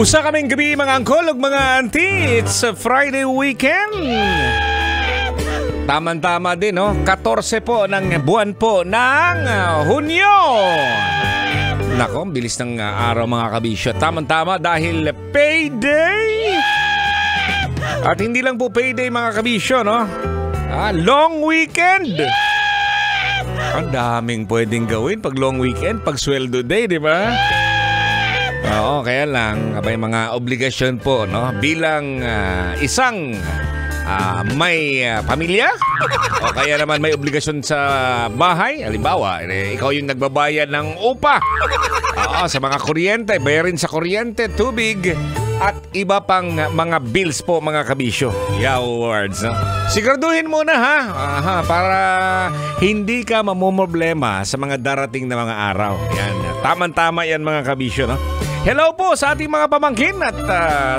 Usa kaming gabi mga angkol ug mga auntie. It's a Friday weekend. Tama-tama din, no? 14 po ng buwan po ng Hunyo. Nako, bilis ng araw mga kabisyo. Tama-tama dahil payday. At hindi lang po payday mga kabisyo, no? Long weekend. Ang daming pwedeng gawin pag long weekend, pag sweldo day, di ba? Oo, kaya lang may mga obligasyon po, no? Bilang isang may pamilya o kaya naman may obligasyon sa bahay. Halimbawa, ikaw yung nagbabayad ng upa. Oo, sa mga kuryente, bayarin sa kuryente, tubig at iba pang mga bills po mga kabisyo. Words, no? Siguraduhin muna para hindi ka mamumroblema sa mga darating na mga araw. Yan, tama-tama yan mga kabisyo, no? Hello po sa ating mga pamangkin at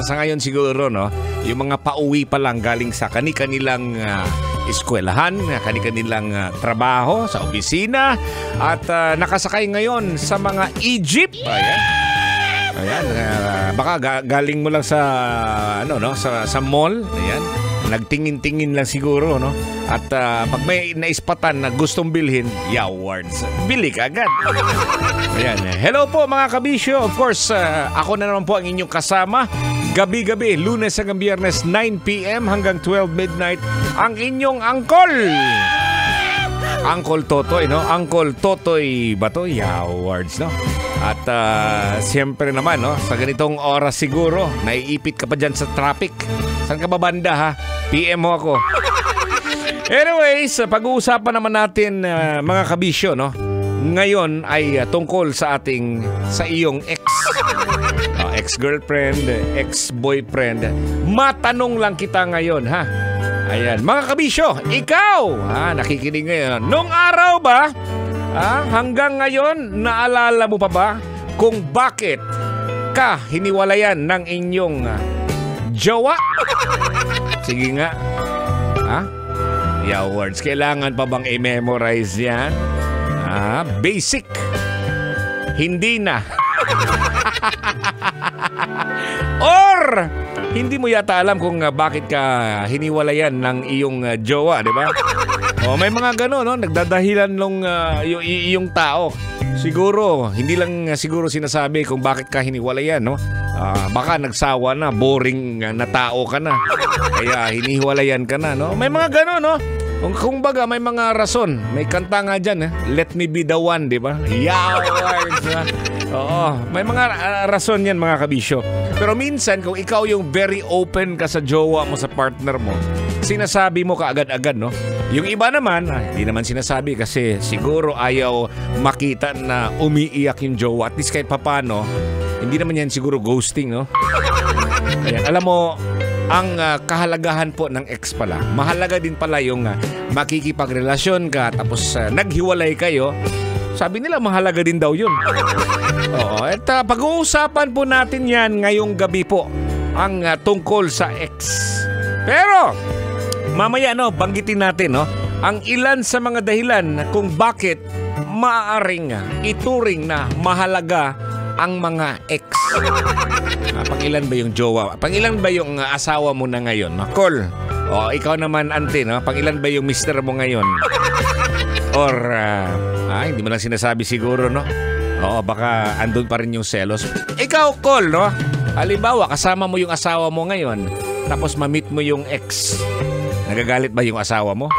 sa ngayon siguro, no, yung mga pauwi pa lang galing sa kani-kanilang eskwelahan, kani-kanilang trabaho sa opisina at nakasakay ngayon sa mga Egypt. Ayan, baka galing mo lang sa sa mall. Ayan, nagtingin-tingin lang siguro, no? At pag may naispatan na gustong bilhin, words, bili ka agad. Ayan. Hello po mga kabisyo. Of course, ako na naman po ang inyong kasama. Gabi-gabi, Lunes hanggang Biyernes, 9 p.m. hanggang 12 midnight. Ang inyong Angkol. Angkol Totoy, no? Angkol Totoy ba to? Words, no? At siyempre naman, no? Sa ganitong oras siguro, naiipit ka pa dyan sa traffic. Saan ka ba banda, ha? PM mo ako. Anyways, pag-uusapan naman natin mga kabisyo, no? Ngayon ay tungkol sa iyong ex-girlfriend, ex-boyfriend. Matanong lang kita ngayon, ha? Ayan, mga kabisyo, ikaw, nakikinig ngayon. Nung araw ba, hanggang ngayon, naalala mo pa ba kung bakit ka hiniwalayan ng inyong jowa? Sige nga. Words, kailangan pa bang i-memorize yan? Basic. Hindi na. Or hindi mo yata alam kung bakit ka hiniwalayan ng iyong jowa, di ba? May mga gano'n, no? Nagdadahilan nung iyong tao. Siguro, hindi lang siguro sinasabi kung bakit ka hiniwalayan, no? Baka nagsawa na, boring na tao ka na. Kaya hiniwalayan ka na, no? May mga gano'n, no? Kung baga, may mga rason. May kanta nga dyan, Let me be the one, di ba? Words, oo, may mga rason yan mga kabisyo. Pero minsan, kung ikaw yung very open ka sa jowa mo, sa partner mo, sinasabi mo kaagad-agad, no? Yung iba naman, hindi naman sinasabi kasi siguro ayaw makita na umiiyak yung jowa. At least kahit papano, hindi naman yan siguro ghosting, no? Ayan, alam mo, ang kahalagahan po ng ex pala, mahalaga din pala yung makikipagrelasyon ka tapos naghiwalay kayo. Sabi nila mahalaga din daw yun. Oo, at pag-uusapan po natin yan ngayong gabi po ang tungkol sa ex. Pero mamaya, no, banggitin natin, no, ang ilan sa mga dahilan kung bakit maaaring ituring na mahalaga ang mga ex. Pangilan ba yung jowa? Pangilan ba yung asawa mo na ngayon? Call. O ikaw naman, auntie, no? Pangilan ba yung mister mo ngayon? Or hindi mo lang sinasabi siguro, no? Oo, baka andun pa rin yung selos. Ikaw, call, no? Halimbawa, kasama mo yung asawa mo ngayon, tapos ma-meet mo yung ex. Nagagalit ba yung asawa mo?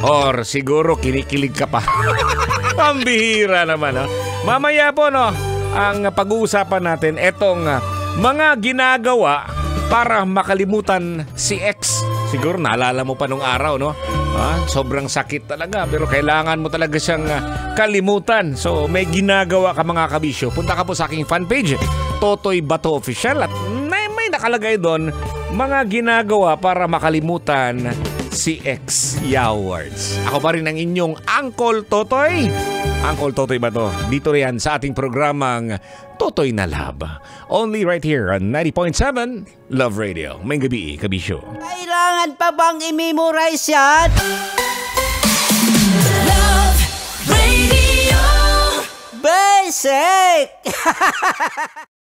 Or siguro kinikilig ka pa? Pambihira naman, no? Mamaya po, no, ang pag-uusapan natin etong mga ginagawa para makalimutan si ex. Siguro naalala mo pa nung araw, no? Sobrang sakit talaga, pero kailangan mo talaga siyang kalimutan. So may ginagawa ka mga kabisyo. Punta ka po sa aking fan page, Totoy Bato Official, at may nakalagay doon mga ginagawa para makalimutan si ex Yawards. Ako pa rin ang inyong Uncle Totoy. Uncle Totoy Bato. Dito riyan sa ating programang Totoy na Lab. Only right here on 90.7 Love Radio. May gabi, kabisyo. Kailangan pa bang i-memorize yan? Love Radio. Basic!